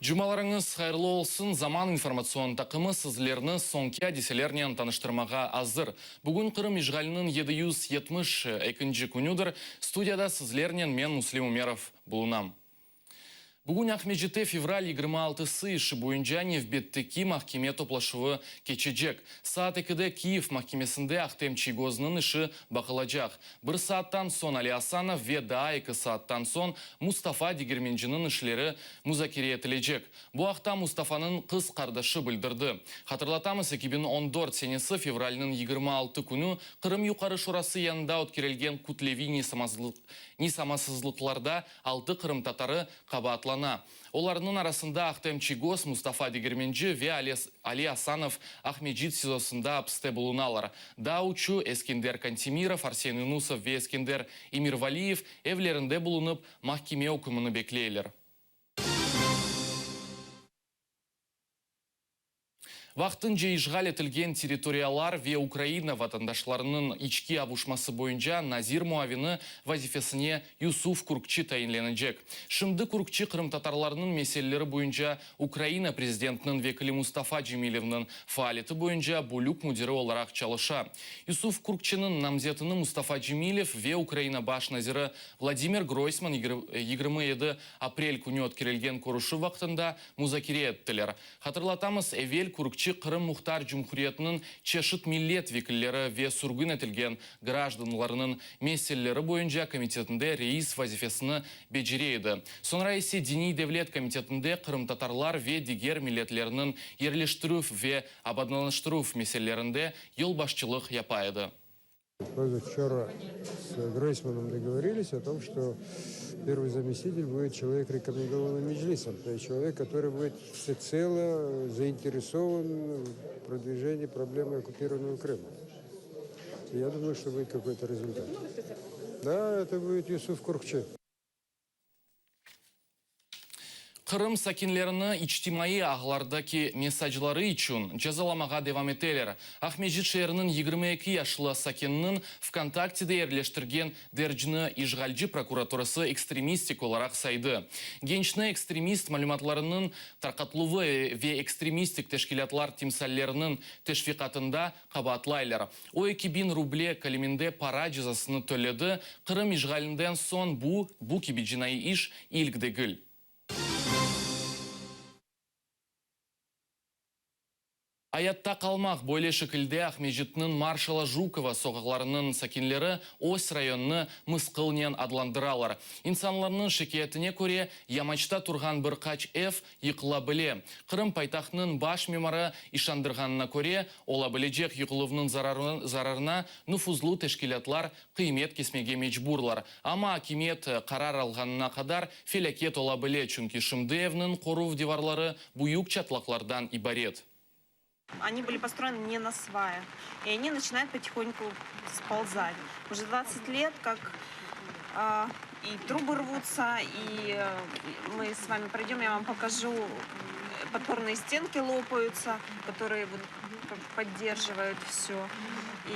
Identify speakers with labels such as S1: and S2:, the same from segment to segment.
S1: Жұмаларыңыз қайырлы олсын, заман информацион тақымы сізлеріні соңкия деселерінен таныштырмаға азыр. Бүгін Қырым ижғалының 772 күнюдір студияда сізлерінен мен Муслим Умеров болунам. Бүгін Ахмеджете февраль 26-сы іші бойынша Невбеттеки махкеме топлашуы кечеджек. Саат 2-де Киев махкемесінде Ахтем Чигозының іші бақылажақ. Бір сааттан сон Али Асанов ве да 2 сааттан сон Мустафа Дегерменджінің ішлері музакире етілежек. Бұл ақта Мустафаның қыз қардашы білдірді. Хатырлатамыз 2014 сенесі февральның 26 күні Қырым юқары шорасы янында өткерелген күтлеви несамасызлықларда 6 Қырым татары қабатлан. Оларының арасында Ахтем Чигоз, Мустафа Дегерменджи ве Али Асанов Ахмеджит СИЗОсында апсты болуналар. Да учу Эскендер Кантемиров, Арсен Юнусов ве Эскендер Эмирвалиев евлерінде болунып махкеме өкіміні беклейлер. Вақтын ижғал етілген территориялар ве Украина ватандашларының ички абушмасы бойынша Назир Муавины вазифесіне Юсуф Куркчи тайынленіджек. Шымды Куркчи Қырым татарларының меселелері бойынша Украина президентінің векілі Мустафа Джемилевның фаалеті бойынша бүлік мудирі оларақ чалыша. Юсуф Куркчының намзетіні Мустафа Джемилев ве Украина баш назирі Владимир Гройсман 27 апрель күні өткерелген көрушы вақтында музакире еттілер. Хатырлатамыз Эвел Куркчи Қырым Мұхтар Жұмхуриетінің чешіт миллет векіллері ве сүргін етілген гражданларының меселелері бойынша комитетінде рейс вазифесіні беджерейді. Сонра есе Дини Девлет комитетінде Қырым татарлар ве дигер миллетлерінің ерлештіру ве абадналаштыру меселелерінде ел башчылық япайды.
S2: Вчера с Гройсманом договорились о том, что первый заместитель будет человек, рекомендованный Меджлисом, то есть человек, который будет всецело заинтересован в продвижении проблемы оккупированного Крыма. И я думаю, что будет какой-то результат. Да, это будет Юсуф Куркчи.
S1: Қырым сакинлеріні ичтимаи ағылардаки месаджлары үшін жазаламаға девам етелер. Ахмеджит шерінің 22 яшлы сакинның ВКонтактеде ерлештірген дәрджіні ижғалжы прокуратурасы экстремистик оларақ сайды. Геншні экстремист малюматларының тарқатлуы ве экстремистик тешкилятлар тимсаллерінің тешфиқатында қабатлайлар. О 2000 рубле калимінде пара жазасыны төледі. Қырым ижғалінден сон бұ кибиджинай иш илгдегіл. Аятта қалмақ бойле шекілде Ахмеджитнің маршала Жукова соғықларының сакинлері ось районны мысқылнен адландыралар. Инсанларының шекетіне көре ямачта тұрған бір қач F йықыла біле. Қырым пайтақның баш мемары ишандырғанына көре ола білежек йықылывның зарарына нұфузлу тешкилатлар қимет кесмеге мечбурлар. Ама акимет қарар алғанына қадар фелекет ола біле, чүнки Шымдеевның қорув деварлары бұйық чатлақлардан ибарет.
S3: Они были построены не на сваях, и они начинают потихоньку сползать. Уже 20 лет, как и трубы рвутся, и мы с вами пройдем, я вам покажу, подпорные стенки лопаются, которые вот поддерживают все.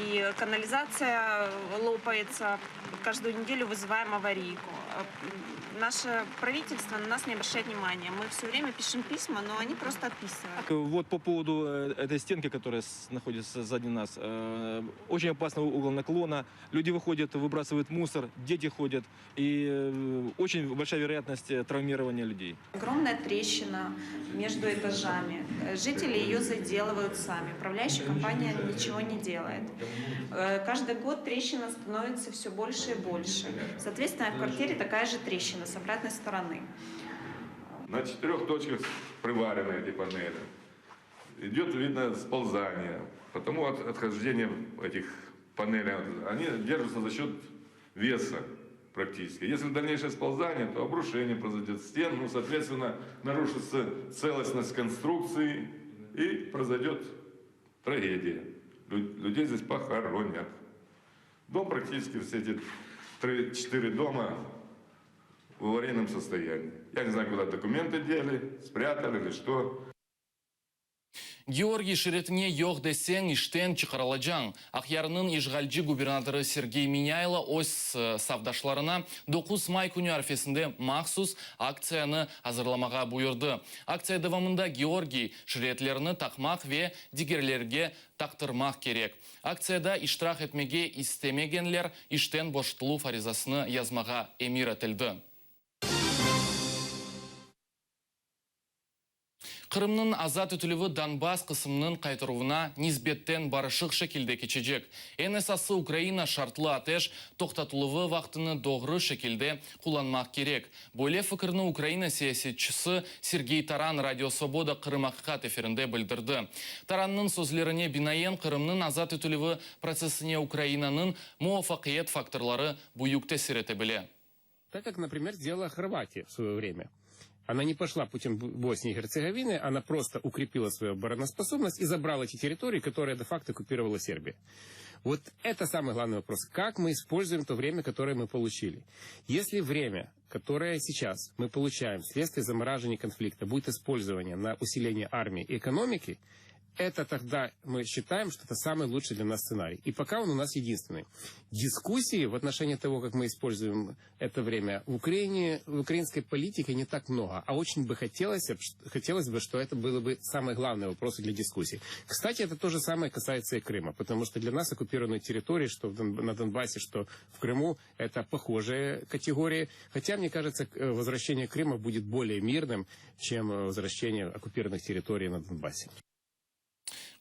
S3: И канализация лопается, каждую неделю вызываем аварийку. Наше правительство на нас не обращает внимания. Мы все время пишем письма, но они просто отписывают.
S4: Вот по поводу этой стенки, которая находится сзади нас, очень опасный угол наклона. Люди выходят, выбрасывают мусор, дети ходят. И очень большая вероятность травмирования людей.
S3: Огромная трещина между этажами. Жители ее заделывают сами. Управляющая компания ничего не делает. Каждый год трещина становится все больше и больше. Соответственно, в квартире такая же трещина с обратной стороны.
S5: На 4 точках приварены эти панели. Идет, видно, сползание. Потому отхождение этих панелей, они держатся за счет веса практически. Если дальнейшее сползание, то обрушение произойдет стен, ну, соответственно, нарушится целостность конструкции и произойдет трагедия. Людей здесь похоронят. Дом практически, все эти 4 дома в аварийном состоянии. Я не знаю, куда документы дели, спрятали или что.
S1: Георгий ширетіне йоқ десең іштен чықырылажаң. Ақярының ишғалжы губернаторы Сергей Миняйло ось савдашларына 9 май күні арфесінде мақсус акцияны азырламаға бұйырды. Акция давамында Георгий ширетлеріні тақмақ ве дигерлерге тақтырмақ керек. Акцияда иштрақ етмеге истемегенлер іштен боштылу фаризасыны язмаға эмир етілді. Қырымның азат өтілігі Донбасс қысымның қайтыруына низбеттен барышық шекілде кечежек. НСАсы Украина шартлы атеш тоқтатылығы вақтыны доғры шекілде құланмақ керек. Бөле фікірні Украина саясетчісі Сергей Таран Радио Свобода Қырым ақиқат эфирінде білдірді. Таранның сөзлеріне бинайен Қырымның азат өтілігі процессіне Украинаның муафақиет факторлары бұйық тәсір ете біле.
S6: Так как, например, сделала Хорватия в свое время. Она не пошла путем Боснии и Герцеговины, она просто укрепила свою обороноспособность и забрала эти территории, которые де-факто оккупировала Сербия. Вот это самый главный вопрос. Как мы используем то время, которое мы получили? Если время, которое сейчас мы получаем вследствие замораживания конфликта, будет использование на усиление армии и экономики, это тогда мы считаем, что это самый лучший для нас сценарий. И пока он у нас единственный. Дискуссии в отношении того, как мы используем это время в Украине, в украинской политике не так много. А очень бы хотелось бы, что это было бы самый главный вопрос для дискуссий. Кстати, это то же самое касается и Крыма. Потому что для нас оккупированные территории, что на Донбассе, что в Крыму, это похожие категории. Хотя, мне кажется, возвращение Крыма будет более мирным, чем возвращение оккупированных территорий на Донбассе.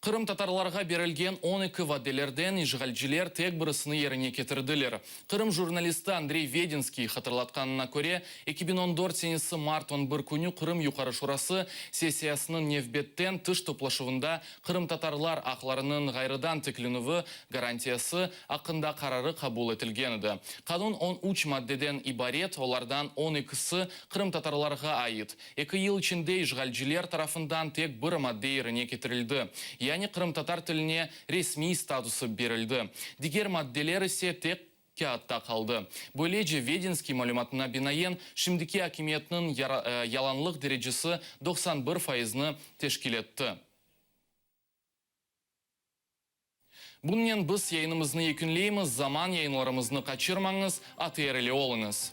S1: Қырым татарларға берілген 12 ваделерден ишғалжилер тек бірісіні еріне кетірділер. Қырым журналисті Андрей Веденский хатырлатқанына көре, 2014 сенесі март 11 күні Қырым юқары шурасы сессиясының невбеттен тыш топлашуында Қырым татарлар ақларының ғайрыдан текленуі гарантиясы ақында қарары қабул етілген еді. Қанун 13 маддеден ибарет, олардан 12-сі Қырым татарларға айыт. 2 ел ішінде ишғалжилер тарафындан тек бір мадде еріне кетірілді. Яғни Қырым татар тіліне ресми статусы берілді. Дигер мадделер ise тек кеатта қалды. Бөлеже Веденский мәліматына бинайен шимдики акиметінің яланлық дәрежесі 91%-ны тешкил етті. Бұнен біз яйынымызны екінлейміз, заман яйынларымызны қачырмаңыз, атыерілі олыңыз.